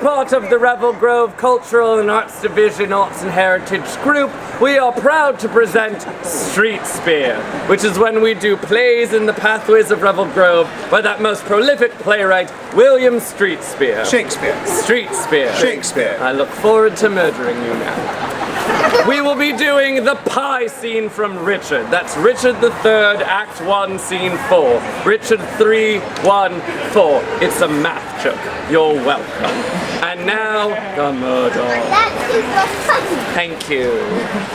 part of the Revel Grove Cultural and Arts Division Arts and Heritage Group, we are proud to present StreetSpeare, which is when we do plays in the pathways of Revel Grove by that most prolific playwright, William StreetSpeare. Shakespeare. StreetSpeare. Shakespeare. I look forward to murdering you now. We will be doing the pie scene from Richard. That's Richard III, Act 1, Scene 4. Richard 3, 1, 4. It's a math joke. You're welcome. And now, the murder. Thank you.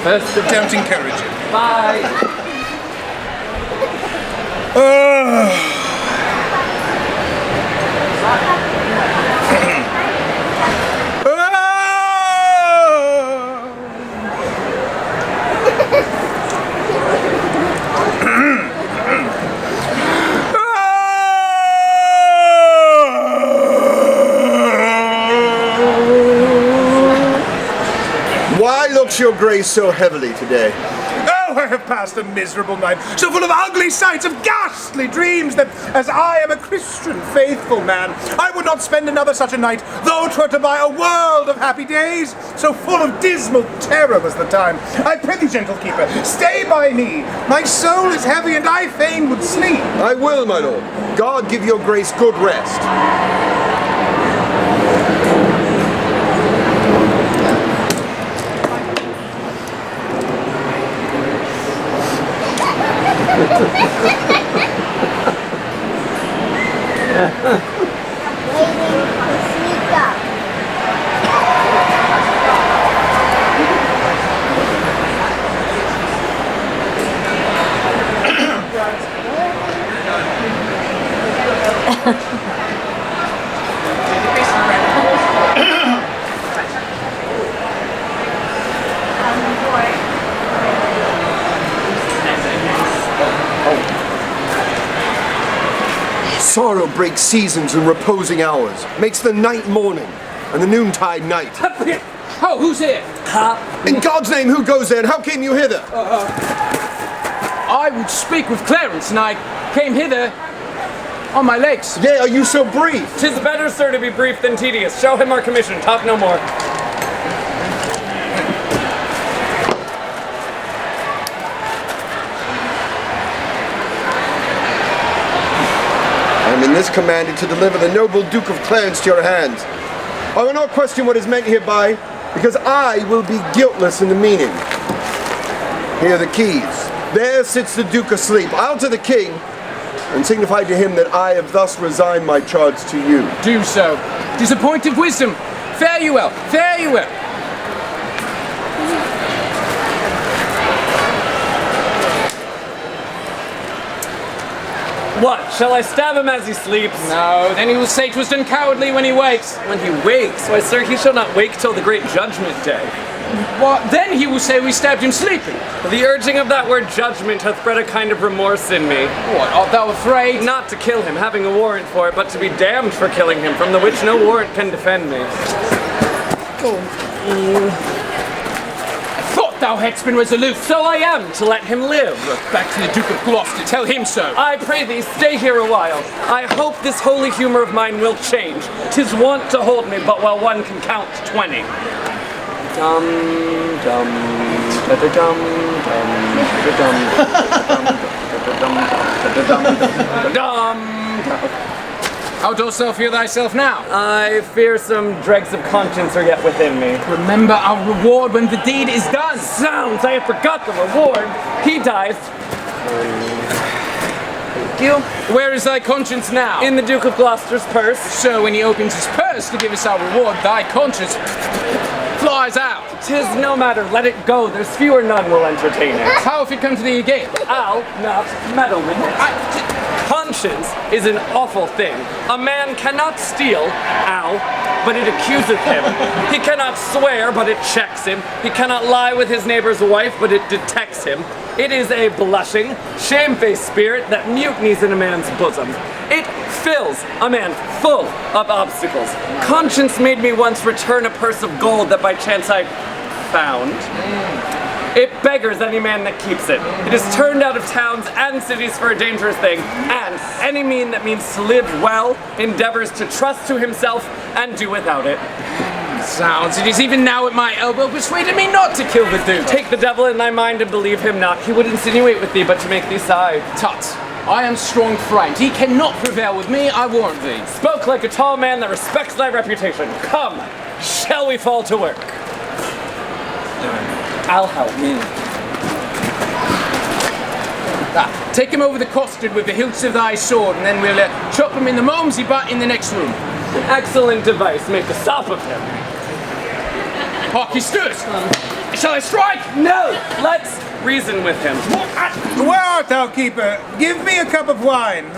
First, don't encourage it. Bye. Why looks your grace so heavily today? Oh, I have passed a miserable night, so full of ugly sights, of ghastly dreams, that as I am a Christian faithful man, I would not spend another such a night, though 'twere to buy a world of happy days. So full of dismal terror was the time. I prithee, gentle keeper, stay by me. My soul is heavy, and I fain would sleep. I will, my lord. God give your grace good rest. Sorrow breaks seasons and reposing hours, makes the night morning, and the noontide night. Oh, who's here? In God's name, who goes there, and how came you hither? I would speak with Clarence, and I came hither on my legs. Yea, are you so brief? 'Tis better, sir, to be brief than tedious. Show him our commission. Talk no more. I am in this commanded to deliver the noble Duke of Clarence to your hands. I will not question what is meant hereby, because I will be guiltless in the meaning. Here are the keys. There sits the Duke asleep. I'll to the king, and signify to him that I have thus resigned my charge to you. Do so. 'Tis a point of wisdom. Fare you well. Fare you well. What? Shall I stab him as he sleeps? No, then he will say 'twas done cowardly when he wakes. When he wakes? Why, sir, he shall not wake till the great judgment day. What? Then he will say we stabbed him sleeping. The urging of that word judgment hath bred a kind of remorse in me. What, art thou afraid? Not to kill him, having a warrant for it, but to be damned for killing him, from the which no warrant can defend me. I thought thou hadst been resolute. So I am, to let him live. Back to the Duke of Gloucester, tell him so. I pray thee, stay here a while. I hope this holy humor of mine will change. 'Tis wont to hold me, but while one can count 20. Dum dum da da dum dum da dum da dum da dum. How dost thou feel thyself now? I fear some dregs of conscience are yet within me. Remember our reward when the deed is done. Zounds, I have forgot the reward. He dies. Thank you. Where is thy conscience now? In the Duke of Gloucester's purse. So when he opens his purse to give us our reward, thy conscience flies out. 'Tis no matter, let it go. There's few or none will entertain it. How if it come to thee again? I'll not meddle with it. Conscience is an awful thing. A man cannot steal, but it accuseth him. He cannot swear, but it checks him. He cannot lie with his neighbor's wife, but it detects him. It is a blushing, shamefaced spirit that mutinies in a man's bosom. It fills a man full of obstacles. Conscience made me once return a purse of gold that by chance I found. It beggars any man that keeps it. It is turned out of towns and cities for a dangerous thing, and any man that means to live well endeavors to trust to himself and do without it. Sounds, it is even now at my elbow persuading me not to kill the duke. Take the devil in thy mind and believe him not. He would insinuate with thee, but to make thee sigh. Tut, I am strong framed. He cannot prevail with me, I warrant thee. Spoke like a tall man that respects thy reputation. Come, shall we fall to work? I'll help me. Take him over the costard with the hilts of thy sword, and then we'll chop him in the momsy butt in the next room. An excellent device. Make a sop of him. Hark, he stirs. Shall I strike? No, let's reason with him. Where art thou, keeper? Give me a cup of wine.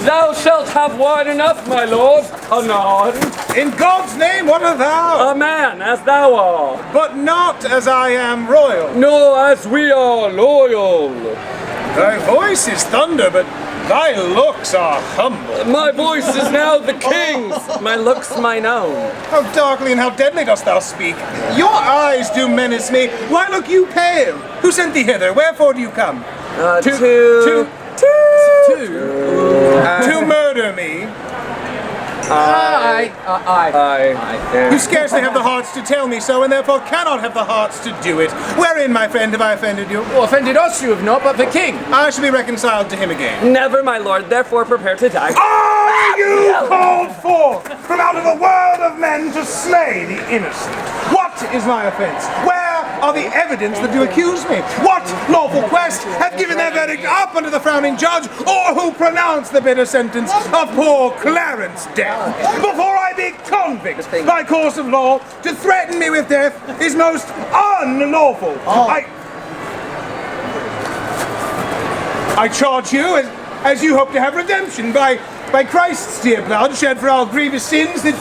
Thou shalt have wine enough, my lord. Anon. In God's name, what art thou? A man, as thou art. But not as I am royal. No, as we are loyal. Thy voice is thunder, but thy looks are humble. My voice is now the king's, my looks mine own. How darkly and how deadly dost thou speak? Your eyes do menace me. Why look you pale? Who sent thee hither? Wherefore do you come? To murder me. Aye. You scarcely have the hearts to tell me so, and therefore cannot have the hearts to do it. Wherein, my friend, have I offended you? Well, offended us you have not, but the king. I shall be reconciled to him again. Never, my lord, therefore prepare to die. Are you called forth from out of a world of men to slay the innocent? What is my offence? Where are the evidence that do accuse me? What lawful quest have given their verdict up unto the frowning judge, or who pronounced the bitter sentence of poor Clarence death? Before I be convict by course of law, to threaten me with death is most unlawful. I charge you, as you hope to have redemption by Christ's dear blood shed for our grievous sins, that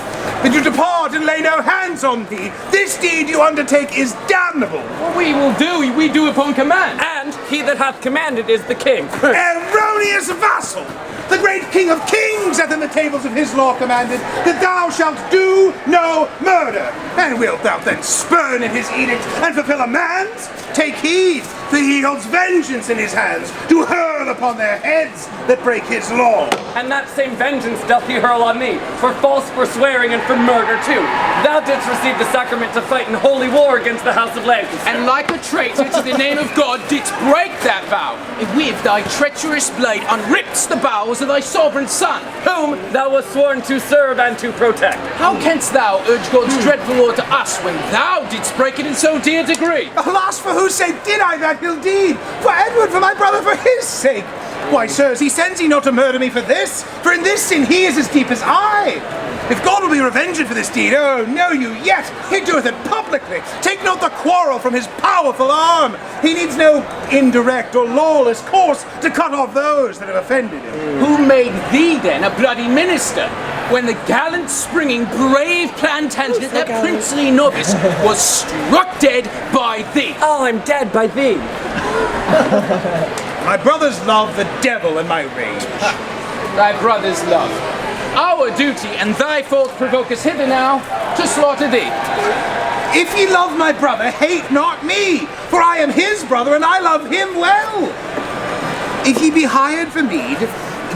you depart and lay no hands on thee. This deed you undertake is damnable. What we will do, we do upon command. And he that hath commanded is the king. Erroneous vassal! The great King of Kings hath in the tables of his law commanded that thou shalt do no murder. And wilt thou then spurn at his edict and fulfill a man's? Take heed, for he holds vengeance in his hands to hurl upon their heads that break his law. And that same vengeance doth he hurl on thee, for false forswearing and for murder too. Thou didst receive the sacrament to fight in holy war against the house of Lancaster. And like a traitor to the name of God, didst break that vow, and with thy treacherous blade unripped the bowels of thy sovereign son, whom thou wast sworn to serve and to protect. How canst thou urge God's dreadful law to us when thou didst break it in so dear degree? Alas, for whose sake did I that ill deed? For Edward, for my brother, for his sake. Why, sirs, he sends ye not to murder me for this, for in this sin he is as deep as I. If God will be revenged for this deed, oh, know you yet, he doeth it publicly. Take not the quarrel from his powerful arm. He needs no indirect or lawless course to cut off those that have offended him. Who made thee then a bloody minister, when the gallant springing brave Plantagenet, that princely novice, was struck dead by thee? Oh, I'm dead by thee. My brothers love the devil in my rage. Thy brother's love. Our duty and thy fault provoke us hither now to slaughter thee. If ye love my brother, hate not me, for I am his brother and I love him well. If ye be hired for meed,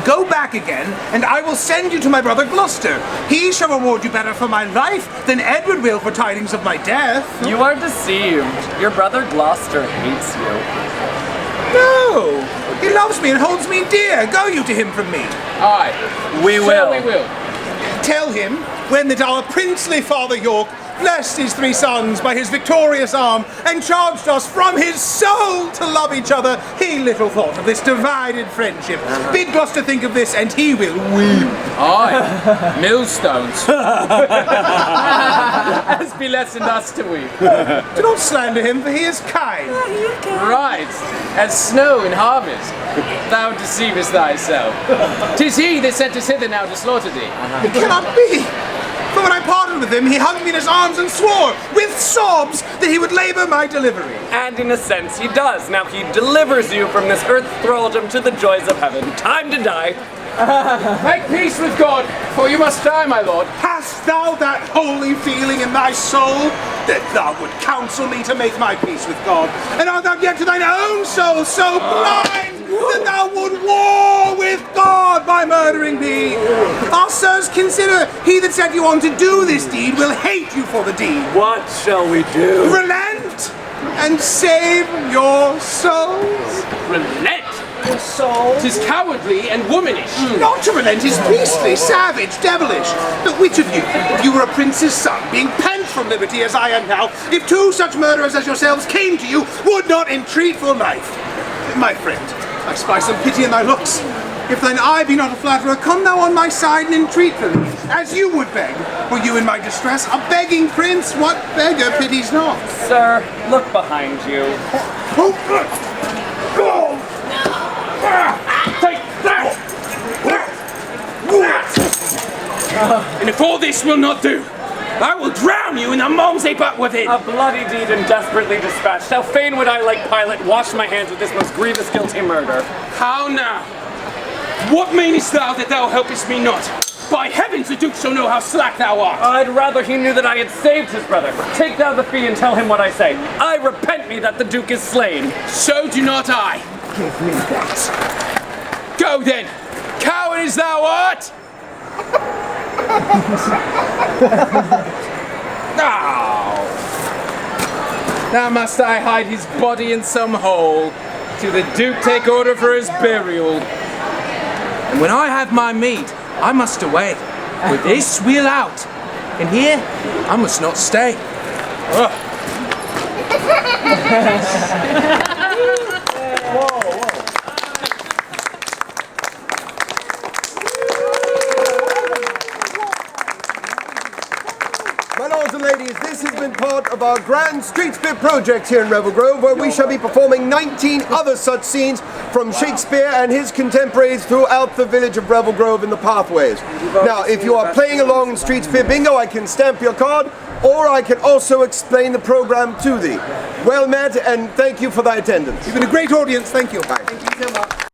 go back again, and I will send you to my brother Gloucester. He shall reward you better for my life than Edward will for tidings of my death. You are deceived. Your brother Gloucester hates you. No, he loves me and holds me dear. Go you to him from me. Aye, we will. We will. Tell him, when that our princely father York blessed his three sons by his victorious arm and charged us from his soul to love each other, he little thought of this divided friendship. Bid Gloucester think of this and he will weep. Aye, millstones. As be lessoned us to weep. Do not slander him, for he is kind. Right, as snow in harvest. Thou deceivest thyself. 'Tis he that sent us hither now to slaughter thee. It cannot be. For when I parted with him, he hung me in his arms and swore, with sobs, that he would labor my delivery. And in a sense he does. Now he delivers you from this earth thraldom to the joys of heaven. Time to die. Make peace with God, for you must die, my lord. Hast thou that holy feeling in thy soul? that thou would counsel me to make my peace with God? And art thou yet to thine own soul so blind that thou would war with God by murdering me? Our sirs, consider, he that set you on to do this deed will hate you for the deed. What shall we do? Relent and save your souls. Relent? Your souls? 'Tis cowardly and womanish. Not to relent is beastly, savage, devilish. But which of you, if you were a prince's son, being pent from liberty as I am now, if two such murderers as yourselves came to you, would not entreat for life? My friend, I spy some pity in thy looks. If thine eye be not a flatterer, come thou on my side and entreat for me, as you would beg. Were you in my distress, a begging prince, what beggar pities not? Sir, look behind you. Take that! And if all this will not do, I will drown you in the Momsey butt within. A bloody deed and desperately dispatched. How fain would I, like Pilate, wash my hands with this most grievous guilty murder. How now? What meanest thou that thou helpest me not? By heavens, the Duke shall know how slack thou art. I'd rather he knew that I had saved his brother. Take thou the fee and tell him what I say. I repent me that the Duke is slain. So do not I. Give me that. Go then, coward as thou art! Now must I hide his body in some hole, till the Duke take order for his burial. And when I have my meat, I must away. With this we'll out, and here I must not stay. My lords and ladies, this has been part of our grand StreetSpeare project here in Revel Grove, where we shall be performing 19 other such scenes from Shakespeare and his contemporaries throughout the village of Revel Grove and the pathways. Now, if you are playing along in StreetSpeare Bingo, I can stamp your card, or I can also explain the program to thee. Well met, and thank you for thy attendance. You've been a great audience, thank you. Bye. Thank you so much.